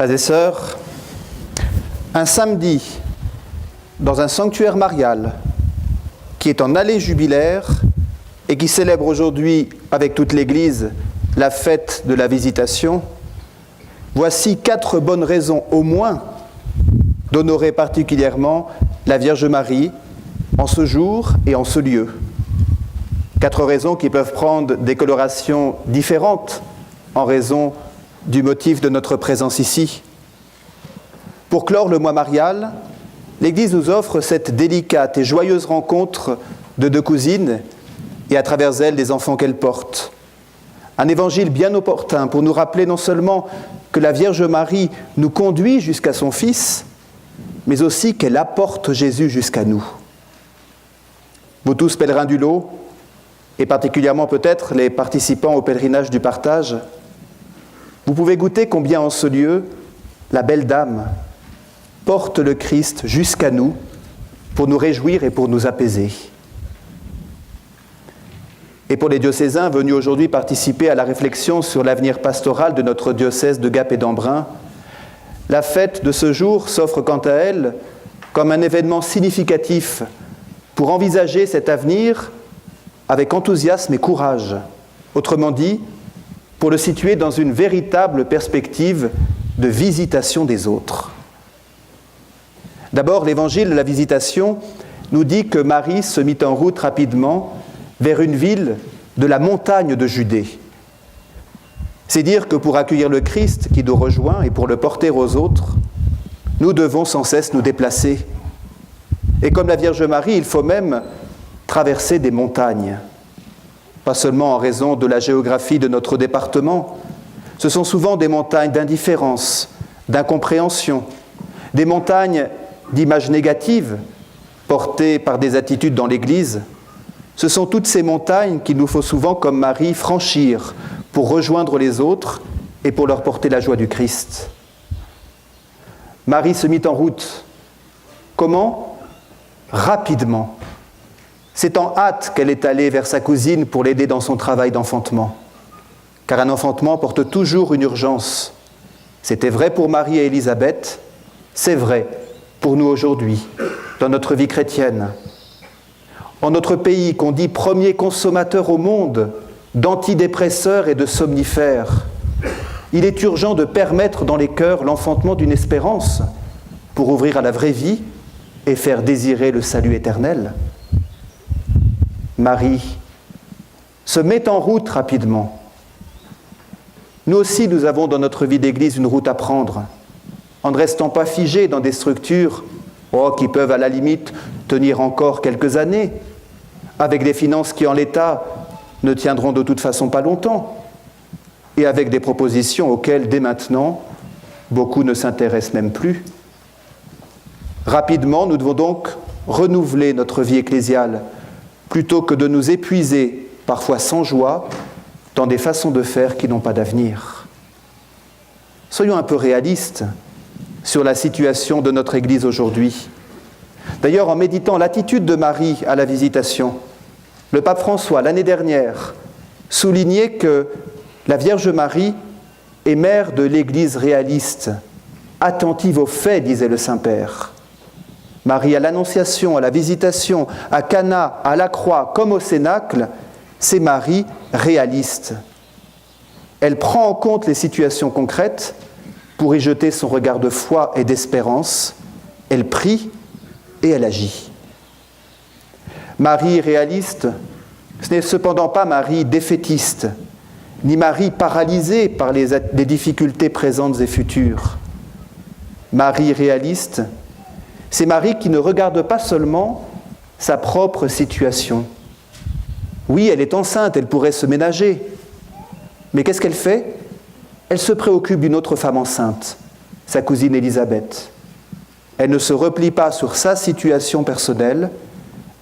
Frères et sœurs, un samedi, dans un sanctuaire marial, qui est en allée jubilaire et qui célèbre aujourd'hui avec toute l'Église la fête de la Visitation, voici 4 bonnes raisons au moins d'honorer particulièrement la Vierge Marie en ce jour et en ce lieu. 4 raisons qui peuvent prendre des colorations différentes en raison du motif de notre présence ici. Pour clore le mois marial, l'Église nous offre cette délicate et joyeuse rencontre de 2 cousines et à travers elles des enfants qu'elles portent. Un évangile bien opportun pour nous rappeler non seulement que la Vierge Marie nous conduit jusqu'à son Fils, mais aussi qu'elle apporte Jésus jusqu'à nous. Vous tous pèlerins du lot, et particulièrement peut-être les participants au pèlerinage du partage, vous pouvez goûter combien en ce lieu, la belle dame porte le Christ jusqu'à nous pour nous réjouir et pour nous apaiser. Et pour les diocésains venus aujourd'hui participer à la réflexion sur l'avenir pastoral de notre diocèse de Gap et d'Embrun, la fête de ce jour s'offre quant à elle comme un événement significatif pour envisager cet avenir avec enthousiasme et courage. Autrement dit, pour le situer dans une véritable perspective de visitation des autres. D'abord, l'évangile de la Visitation nous dit que Marie se mit en route rapidement vers une ville de la montagne de Judée. C'est dire que pour accueillir le Christ qui nous rejoint et pour le porter aux autres, nous devons sans cesse nous déplacer. Et comme la Vierge Marie, il faut même traverser des montagnes. Pas seulement en raison de la géographie de notre département, ce sont souvent des montagnes d'indifférence, d'incompréhension, des montagnes d'images négatives portées par des attitudes dans l'Église. Ce sont toutes ces montagnes qu'il nous faut souvent, comme Marie, franchir pour rejoindre les autres et pour leur porter la joie du Christ. Marie se mit en route. Comment ? Rapidement. C'est en hâte qu'elle est allée vers sa cousine pour l'aider dans son travail d'enfantement. Car un enfantement porte toujours une urgence. C'était vrai pour Marie et Élisabeth, c'est vrai pour nous aujourd'hui, dans notre vie chrétienne. En notre pays, qu'on dit premier consommateur au monde d'antidépresseurs et de somnifères, il est urgent de permettre dans les cœurs l'enfantement d'une espérance pour ouvrir à la vraie vie et faire désirer le salut éternel. Marie se met en route rapidement. Nous aussi, nous avons dans notre vie d'Église une route à prendre, en ne restant pas figés dans des structures qui peuvent à la limite tenir encore quelques années, avec des finances qui en l'état ne tiendront de toute façon pas longtemps, et avec des propositions auxquelles dès maintenant beaucoup ne s'intéressent même plus. Rapidement, nous devons donc renouveler notre vie ecclésiale, plutôt que de nous épuiser, parfois sans joie, dans des façons de faire qui n'ont pas d'avenir. Soyons un peu réalistes sur la situation de notre Église aujourd'hui. D'ailleurs, en méditant l'attitude de Marie à la Visitation, le pape François, l'année dernière, soulignait que la Vierge Marie est mère de l'Église réaliste, attentive aux faits, disait le Saint-Père. Marie, à l'Annonciation, à la Visitation, à Cana, à la Croix, comme au Cénacle, c'est Marie réaliste. Elle prend en compte les situations concrètes pour y jeter son regard de foi et d'espérance. Elle prie et elle agit. Marie réaliste, ce n'est cependant pas Marie défaitiste, ni Marie paralysée par les difficultés présentes et futures. Marie réaliste, c'est Marie qui ne regarde pas seulement sa propre situation. Oui, elle est enceinte, elle pourrait se ménager. Mais qu'est-ce qu'elle fait ? Elle se préoccupe d'une autre femme enceinte, sa cousine Élisabeth. Elle ne se replie pas sur sa situation personnelle,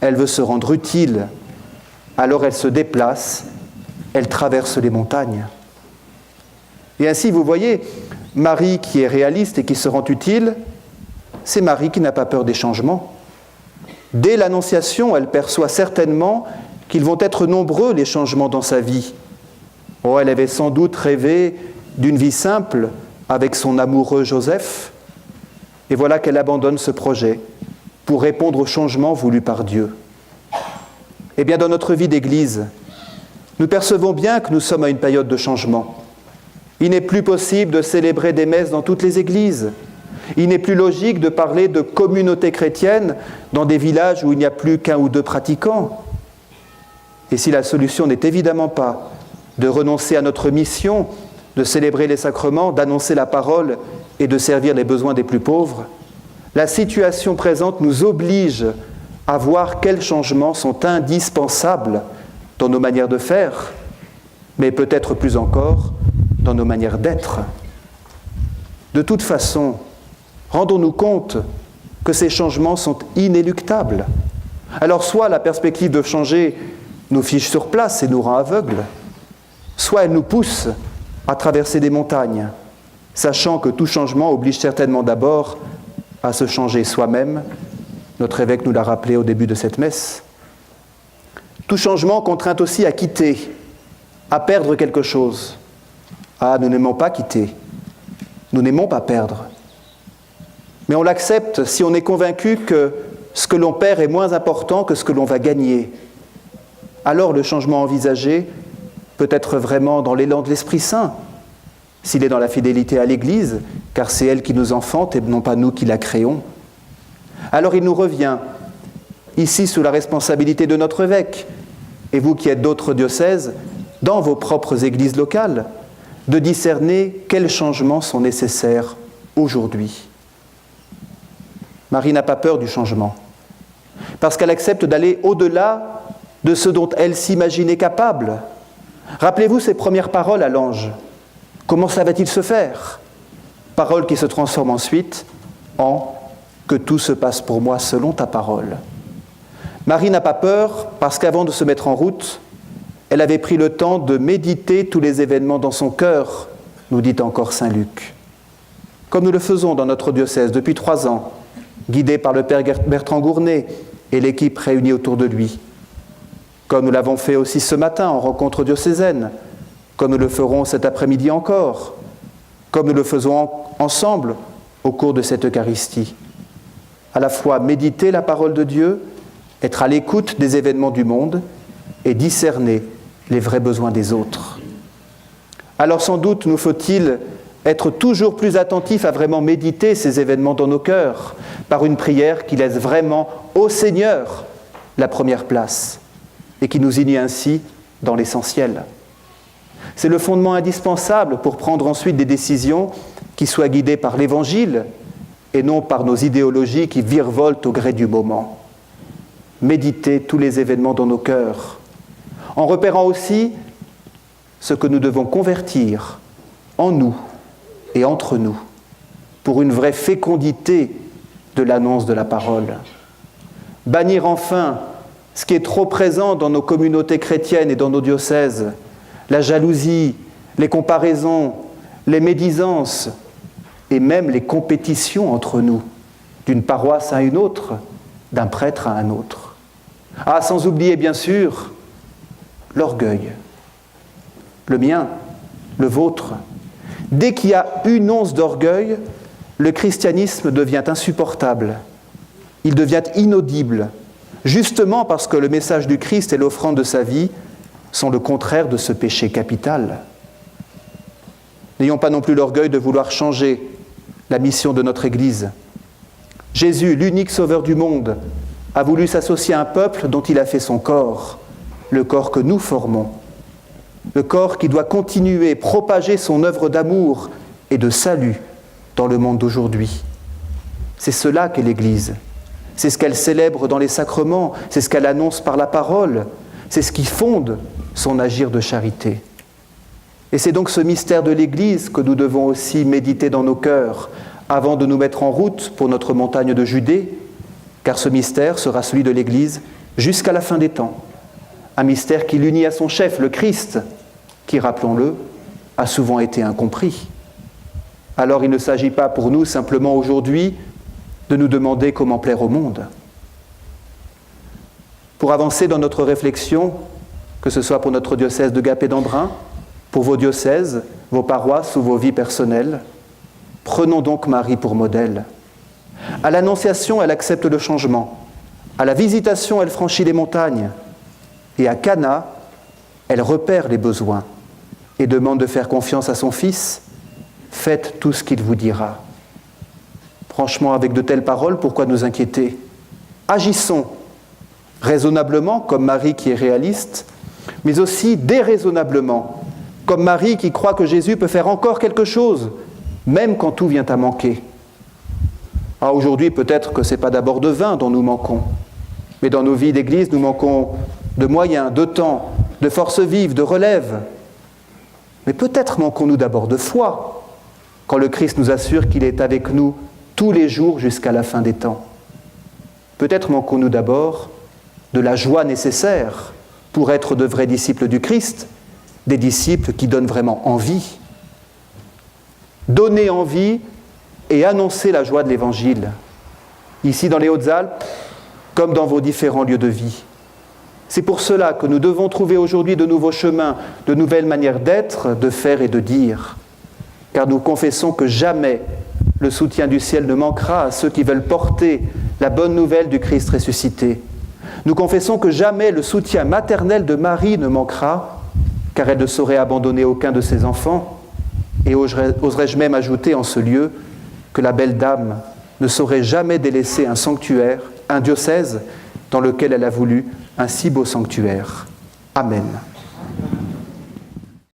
elle veut se rendre utile. Alors elle se déplace, elle traverse les montagnes. Et ainsi, vous voyez, Marie qui est réaliste et qui se rend utile, c'est Marie qui n'a pas peur des changements. Dès l'Annonciation, elle perçoit certainement qu'ils vont être nombreux les changements dans sa vie. Elle avait sans doute rêvé d'une vie simple, avec son amoureux Joseph, et voilà qu'elle abandonne ce projet pour répondre au changement voulu par Dieu. Eh bien, dans notre vie d'Église, nous percevons bien que nous sommes à une période de changement. Il n'est plus possible de célébrer des messes dans toutes les églises. Il n'est plus logique de parler de communauté chrétienne dans des villages où il n'y a plus qu'un ou deux pratiquants. Et si la solution n'est évidemment pas de renoncer à notre mission, de célébrer les sacrements, d'annoncer la parole et de servir les besoins des plus pauvres, la situation présente nous oblige à voir quels changements sont indispensables dans nos manières de faire, mais peut-être plus encore dans nos manières d'être. De toute façon, rendons-nous compte que ces changements sont inéluctables. Alors soit la perspective de changer nous fiche sur place et nous rend aveugles, soit elle nous pousse à traverser des montagnes, sachant que tout changement oblige certainement d'abord à se changer soi-même. Notre évêque nous l'a rappelé au début de cette messe. Tout changement contraint aussi à quitter, à perdre quelque chose. Ah, nous n'aimons pas quitter, nous n'aimons pas perdre. Mais on l'accepte si on est convaincu que ce que l'on perd est moins important que ce que l'on va gagner. Alors le changement envisagé peut être vraiment dans l'élan de l'Esprit Saint, s'il est dans la fidélité à l'Église, car c'est elle qui nous enfante et non pas nous qui la créons. Alors il nous revient, ici sous la responsabilité de notre évêque, et vous qui êtes d'autres diocèses, dans vos propres églises locales, de discerner quels changements sont nécessaires aujourd'hui. Marie n'a pas peur du changement, parce qu'elle accepte d'aller au-delà de ce dont elle s'imaginait capable. Rappelez-vous ses premières paroles à l'ange. Comment ça va-t-il se faire ? Paroles qui se transforment ensuite en « que tout se passe pour moi selon ta parole ». Marie n'a pas peur parce qu'avant de se mettre en route, elle avait pris le temps de méditer tous les événements dans son cœur, nous dit encore saint Luc. Comme nous le faisons dans notre diocèse depuis 3 ans, guidés par le père Bertrand Gournay et l'équipe réunie autour de lui. Comme nous l'avons fait aussi ce matin en rencontre diocésaine, comme nous le ferons cet après-midi encore, comme nous le faisons ensemble au cours de cette Eucharistie. À la fois méditer la parole de Dieu, être à l'écoute des événements du monde et discerner les vrais besoins des autres. Alors sans doute nous faut-il être toujours plus attentifs à vraiment méditer ces événements dans nos cœurs, par une prière qui laisse vraiment au Seigneur la première place et qui nous unit ainsi dans l'essentiel. C'est le fondement indispensable pour prendre ensuite des décisions qui soient guidées par l'Évangile et non par nos idéologies qui virevoltent au gré du moment. Méditer tous les événements dans nos cœurs, en repérant aussi ce que nous devons convertir en nous et entre nous, pour une vraie fécondité de l'annonce de la parole. Bannir enfin ce qui est trop présent dans nos communautés chrétiennes et dans nos diocèses, la jalousie, les comparaisons, les médisances et même les compétitions entre nous, d'une paroisse à une autre, d'un prêtre à un autre. Ah, sans oublier bien sûr l'orgueil, le mien, le vôtre. Dès qu'il y a une once d'orgueil, le christianisme devient insupportable, il devient inaudible, justement parce que le message du Christ et l'offrande de sa vie sont le contraire de ce péché capital. N'ayons pas non plus l'orgueil de vouloir changer la mission de notre Église. Jésus, l'unique sauveur du monde, a voulu s'associer à un peuple dont il a fait son corps, le corps que nous formons, le corps qui doit continuer, propager son œuvre d'amour et de salut dans le monde d'aujourd'hui. C'est cela qu'est l'Église. C'est ce qu'elle célèbre dans les sacrements, c'est ce qu'elle annonce par la parole, c'est ce qui fonde son agir de charité. Et c'est donc ce mystère de l'Église que nous devons aussi méditer dans nos cœurs avant de nous mettre en route pour notre montagne de Judée, car ce mystère sera celui de l'Église jusqu'à la fin des temps. Un mystère qui l'unit à son chef, le Christ, qui, rappelons-le, a souvent été incompris. Alors il ne s'agit pas pour nous simplement aujourd'hui de nous demander comment plaire au monde. Pour avancer dans notre réflexion, que ce soit pour notre diocèse de Gap et d'Embrun, pour vos diocèses, vos paroisses ou vos vies personnelles, Prenons donc Marie pour modèle. À l'Annonciation, elle accepte le changement. À la Visitation, elle franchit les montagnes. Et à Cana, elle repère les besoins et demande de faire confiance à son Fils. Faites tout ce qu'il vous dira. Franchement, avec de telles paroles, pourquoi nous inquiéter ? Agissons raisonnablement, comme Marie qui est réaliste, mais aussi déraisonnablement, comme Marie qui croit que Jésus peut faire encore quelque chose, même quand tout vient à manquer. Ah, aujourd'hui, peut-être que ce n'est pas d'abord de vin dont nous manquons, mais dans nos vies d'Église, nous manquons de moyens, de temps, de forces vives, de relève. Mais peut-être manquons-nous d'abord de foi, quand le Christ nous assure qu'il est avec nous tous les jours jusqu'à la fin des temps. Peut-être manquons-nous d'abord de la joie nécessaire pour être de vrais disciples du Christ, des disciples qui donnent vraiment envie. Donner envie et annoncer la joie de l'Évangile, ici dans les Hautes-Alpes, comme dans vos différents lieux de vie. C'est pour cela que nous devons trouver aujourd'hui de nouveaux chemins, de nouvelles manières d'être, de faire et de dire. Car nous confessons que jamais le soutien du ciel ne manquera à ceux qui veulent porter la bonne nouvelle du Christ ressuscité. Nous confessons que jamais le soutien maternel de Marie ne manquera, car elle ne saurait abandonner aucun de ses enfants. Et oserais-je même ajouter en ce lieu que la belle dame ne saurait jamais délaisser un sanctuaire, un diocèse, dans lequel elle a voulu un si beau sanctuaire. Amen.